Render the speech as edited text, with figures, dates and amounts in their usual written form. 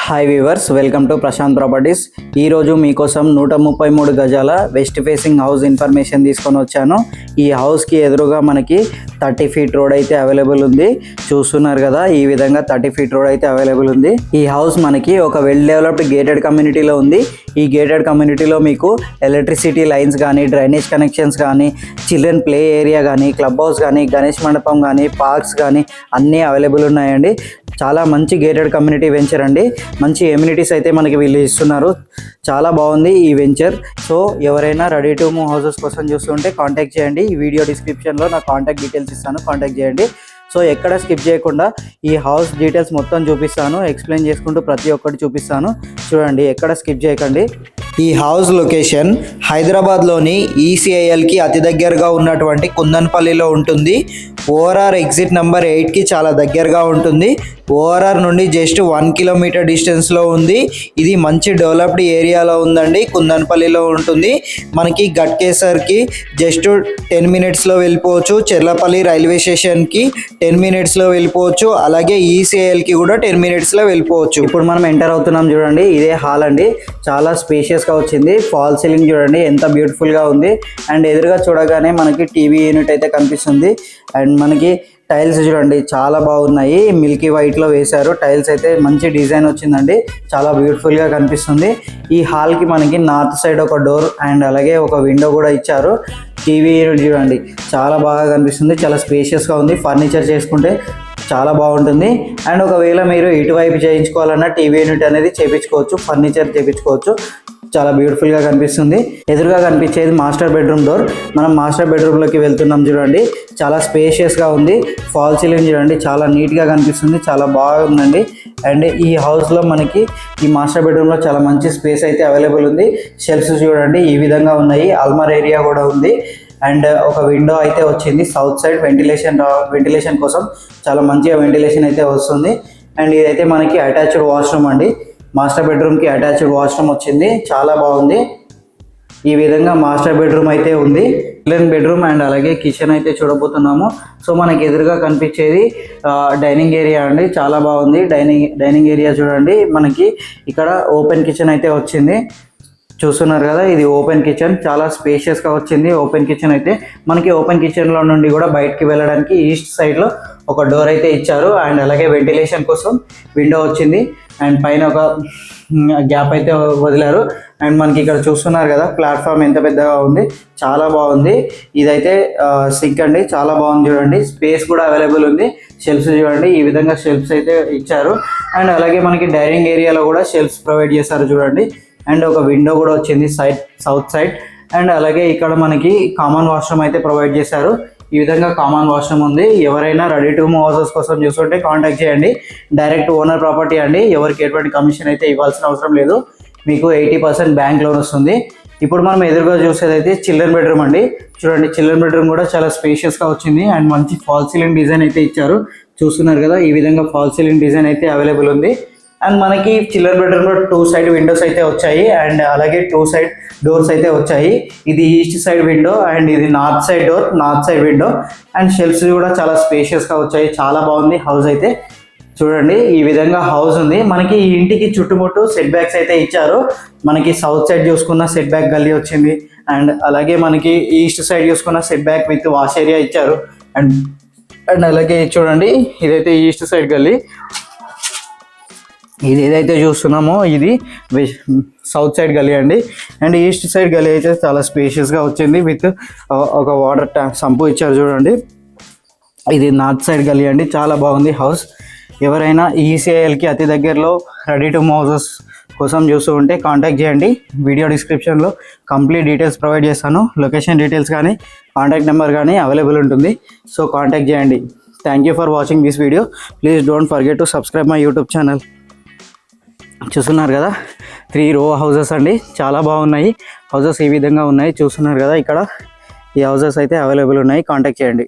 Hi viewers, welcome to Prashant properties. ఈరోజు మీకోసం 133 గజాల వెస్ట్ ఫేసింగ్ హౌస్ ఇన్ఫర్మేషన్ తీసుకొని వచ్చాను. ఈ హౌస్కి ఎదురుగా మనకి 30 ఫీట్ రోడ్ అయితే అవైలబుల్ ఉంది. చూస్తున్నారు కదా, ఈ విధంగా 30 ఫీట్ రోడ్ అయితే అవైలబుల్ ఉంది. ఈ హౌస్ మనకి ఒక వెల్ డెవలప్డ్ గేటెడ్ కమ్యూనిటీలో ఉంది. ఈ గేటెడ్ కమ్యూనిటీలో మీకు ఎలక్ట్రిసిటీ లైన్స్ కానీ, డ్రైనేజ్ కనెక్షన్స్ కానీ, చిల్డ్రన్ ప్లే ఏరియా కానీ, క్లబ్ హౌస్ కానీ, గణేష్ మండపం కానీ, పార్క్స్ కానీ అన్నీ అవైలబుల్ ఉన్నాయండి. చాలా మంచి గేటెడ్ కమ్యూనిటీ వెంచర్ అండి. మంచి ఎమ్యూనిటీస్ అయితే మనకి వీళ్ళు ఇస్తున్నారు. చాలా బాగుంది ఈ వెంచర్. సో ఎవరైనా రెడీ టు మూవ్ హౌసెస్ కోసం చూస్తుంటే కాంటాక్ట్ చేయండి. ఈ వీడియో డిస్క్రిప్షన్లో నా కాంటాక్ట్ డీటెయిల్స్ ఇస్తాను, కాంటాక్ట్ చేయండి. సో ఎక్కడ స్కిప్ చేయకుండా ఈ హౌస్ డీటెయిల్స్ మొత్తం చూపిస్తాను, ఎక్స్ప్లెయిన్ చేసుకుంటూ ప్రతి ఒక్కటి చూపిస్తాను. చూడండి, ఎక్కడ స్కిప్ చేయకండి. ఈ హౌస్ లొకేషన్ హైదరాబాద్లోని ఈసీఐఎల్కి అతి దగ్గరగా ఉన్నటువంటి కుందన్పల్లిలో ఉంటుంది. ఓఆర్ఆర్ ఎగ్జిట్ నెంబర్ 8కి చాలా దగ్గరగా ఉంటుంది. ఓఆర్ఆర్ నుండి జస్ట్ 1 కిలోమీటర్ డిస్టెన్స్లో ఉంది. ఇది మంచి డెవలప్డ్ ఏరియాలో ఉందండి, కుందన్పల్లిలో ఉంటుంది. మనకి గట్కేసర్కి జస్ట్ 10 మినిట్స్లో వెళ్ళిపోవచ్చు. చెర్లపల్లి రైల్వే స్టేషన్కి 10 మినిట్స్లో వెళ్ళిపోవచ్చు. అలాగే ఈసీఐఎల్కి కూడా 10 మినిట్స్లో వెళ్ళిపోవచ్చు. ఇప్పుడు మనం ఎంటర్ అవుతున్నాం. చూడండి, ఇదే హాల్ అండి. చాలా స్పేషియస్గా వచ్చింది. ఫాల్ సీలింగ్ చూడండి ఎంత బ్యూటిఫుల్గా ఉంది. అండ్ ఎదురుగా చూడగానే మనకి టీవీ యూనిట్ అయితే కనిపిస్తుంది. అండ్ మనకి టైల్స్ చూడండి చాలా బాగున్నాయి, మిల్కీ వైట్లో వేశారు. టైల్స్ అయితే మంచి డిజైన్ వచ్చిందండి, చాలా బ్యూటిఫుల్గా కనిపిస్తుంది. ఈ హాల్కి మనకి నార్త్ సైడ్ ఒక డోర్ అండ్ అలాగే ఒక విండో కూడా ఇచ్చారు. టీవీ యూనిట్ చూడండి చాలా బాగా కనిపిస్తుంది, చాలా స్పేషియస్గా ఉంది. ఫర్నిచర్ చేసుకుంటే చాలా బాగుంటుంది. అండ్ ఒకవేళ మీరు ఇటువైపు చేయించుకోవాలన్నా టీవీ యూనిట్ అనేది చేయించుకోవచ్చు, ఫర్నిచర్ చేయించుకోవచ్చు. చాలా బ్యూటిఫుల్గా కనిపిస్తుంది. ఎదురుగా కనిపించేది మాస్టర్ బెడ్రూమ్ డోర్. మనం మాస్టర్ బెడ్రూమ్లోకి వెళ్తున్నాం. చూడండి చాలా స్పేషియస్గా ఉంది. ఫాల్ సీలింగ్ చూడండి చాలా నీట్గా కనిపిస్తుంది, చాలా బాగుందండి. అండ్ ఈ హౌస్లో మనకి ఈ మాస్టర్ బెడ్రూమ్లో చాలా మంచి స్పేస్ అయితే అవైలబుల్ ఉంది. షెల్ఫ్స్ చూడండి ఈ విధంగా ఉన్నాయి. అల్మార్ ఏరియా కూడా ఉంది. అండ్ ఒక విండో అయితే వచ్చింది సౌత్ సైడ్ వెంటిలేషన్ కోసం. చాలా మంచిగా వెంటిలేషన్ అయితే వస్తుంది. అండ్ ఇదైతే మనకి అటాచ్డ్ వాష్రూమ్ అండి. మాస్టర్ బెడ్రూమ్కి అటాచ్డ్ వాష్రూమ్ వచ్చింది, చాలా బాగుంది. ఈ విధంగా మాస్టర్ బెడ్రూమ్ అయితే ఉంది. చిల్డ్రన్ బెడ్రూమ్ అండ్ అలాగే కిచెన్ అయితే చూడబోతున్నాము. సో మనకి ఎదురుగా కనిపించేది డైనింగ్ ఏరియా అండి, చాలా బాగుంది. డైనింగ్ ఏరియా చూడండి, మనకి ఇక్కడ ఓపెన్ కిచెన్ అయితే వచ్చింది. చూస్తున్నారు కదా, ఇది ఓపెన్ కిచెన్, చాలా స్పేషియస్గా వచ్చింది. ఓపెన్ కిచెన్ అయితే మనకి ఓపెన్ కిచెన్లో నుండి కూడా బయటికి వెళ్ళడానికి ఈస్ట్ సైడ్లో ఒక డోర్ అయితే ఇచ్చారు. అండ్ అలాగే వెంటిలేషన్ కోసం విండో వచ్చింది. అండ్ పైన ఒక గ్యాప్ అయితే వదిలారు. అండ్ మనకి ఇక్కడ చూస్తున్నారు కదా, ప్లాట్ఫామ్ ఎంత పెద్దగా ఉంది, చాలా బాగుంది. ఇదైతే సింక్ అండి, చాలా బాగుంది. చూడండి స్పేస్ కూడా అవైలబుల్ ఉంది. షెల్ఫ్స్ చూడండి ఈ విధంగా షెల్ఫ్స్ అయితే ఇచ్చారు. అండ్ అలాగే మనకి డైనింగ్ ఏరియాలో కూడా షెల్ఫ్స్ ప్రొవైడ్ చేశారు చూడండి. అండ్ ఒక విండో కూడా వచ్చింది సౌత్ సైడ్. అండ్ అలాగే ఇక్కడ మనకి కామన్ వాష్రూమ్ అయితే ప్రొవైడ్ చేశారు. ఈ విధంగా కామన్ వాష్రూమ్ ఉంది. ఎవరైనా రెడీ టు మూవ్ హౌసెస్ కోసం చూస్తుంటే కాంటాక్ట్ చేయండి. డైరెక్ట్ ఓనర్ ప్రాపర్టీ అండి, ఎవరికి ఎటువంటి కమిషన్ అయితే ఇవ్వాల్సిన అవసరం లేదు. మీకు 80% బ్యాంక్ లోన్ వస్తుంది. ఇప్పుడు మనం ఎదురుగా చూసేదైతే చిల్డ్రన్ బెడ్రూమ్ అండి. చూడండి చిల్డ్రన్ బెడ్రూమ్ కూడా చాలా స్పేషియస్గా వచ్చింది. అండ్ మంచి ఫాల్ సీలింగ్ డిజైన్ అయితే ఇచ్చారు. చూస్తున్నారు కదా, ఈ విధంగా ఫాల్ సీలింగ్ డిజైన్ అయితే అవైలబుల్ ఉంది. అండ్ మనకి చిల్డ్రన్ బెడ్రూమ్లో 2 సైడ్ విండోస్ అయితే వచ్చాయి. అండ్ అలాగే 2 సైడ్ డోర్స్ అయితే వచ్చాయి. ఇది ఈస్ట్ సైడ్ విండో అండ్ ఇది north side door, north side window. And shelves కూడా చాలా స్పేషియస్గా వచ్చాయి, చాలా బాగుంది హౌస్ అయితే. చూడండి ఈ విధంగా హౌస్ ఉంది. మనకి ఈ ఇంటికి చుట్టుముట్టు సెట్ బ్యాక్స్ అయితే ఇచ్చారు. మనకి సౌత్ సైడ్ చూసుకున్న సెట్ బ్యాక్ గల్లీ వచ్చింది. అండ్ అలాగే మనకి ఈస్ట్ సైడ్ చూసుకున్న set back with wash area ఇచ్చారు. అండ్ అలాగే చూడండి, ఇదైతే ఈస్ట్ సైడ్ గల్లీ. ఇది ఏదైతే చూస్తున్నామో ఇది సౌత్ సైడ్ గల్లీ అండి. అండ్ ఈస్ట్ సైడ్ గల్లీ అయితే చాలా స్పేషియస్గా వచ్చింది. విత్ ఒక వాటర్ ట్యాంక్ సంపు ఇచ్చారు చూడండి. ఇది నార్త్ సైడ్ గల్లీ అండి, చాలా బాగుంది హౌస్. ఎవరైనా ఈసీఐఎల్కి అతి దగ్గరలో రెడీ టు మూవ్ హౌసెస్ కోసం చూస్తూ ఉంటే కాంటాక్ట్ చేయండి. వీడియో డిస్క్రిప్షన్లో కంప్లీట్ డీటెయిల్స్ ప్రొవైడ్ చేస్తాను. లొకేషన్ డీటెయిల్స్ కానీ కాంటాక్ట్ నెంబర్ కానీ అవైలబుల్ ఉంటుంది. సో కాంటాక్ట్ చేయండి. Thank you for watching this video. Please don't forget to subscribe my YouTube channel. చూస్తున్నారు కదా, 3 రో హౌసెస్ అండి, చాలా బాగున్నాయి హౌసెస్. ఈ విధంగా ఉన్నాయి చూస్తున్నారు కదా, ఇక్కడ ఈ హౌసెస్ అయితే అవైలబుల్ ఉన్నాయి. కాంటాక్ట్ చేయండి.